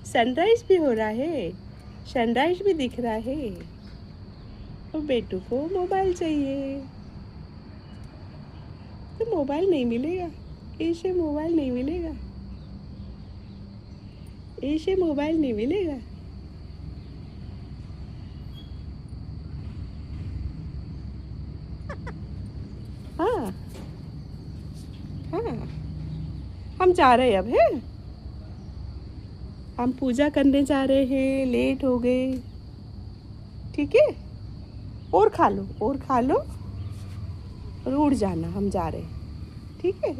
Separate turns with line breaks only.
Sunrise भी हो रहा है, सनराइज भी दिख रहा है। और बेटू को मोबाइल चाहिए, तो मोबाइल नहीं मिलेगा, इसे मोबाइल नहीं मिलेगा, इसे मोबाइल नहीं मिलेगा। हाँ हाँ, हम जा रहे हैं अब, है हम पूजा करने जा रहे हैं, लेट हो गए। ठीक है, और खा लो और खा लो और उड़ जाना, हम जा रहे हैं। ठीक है।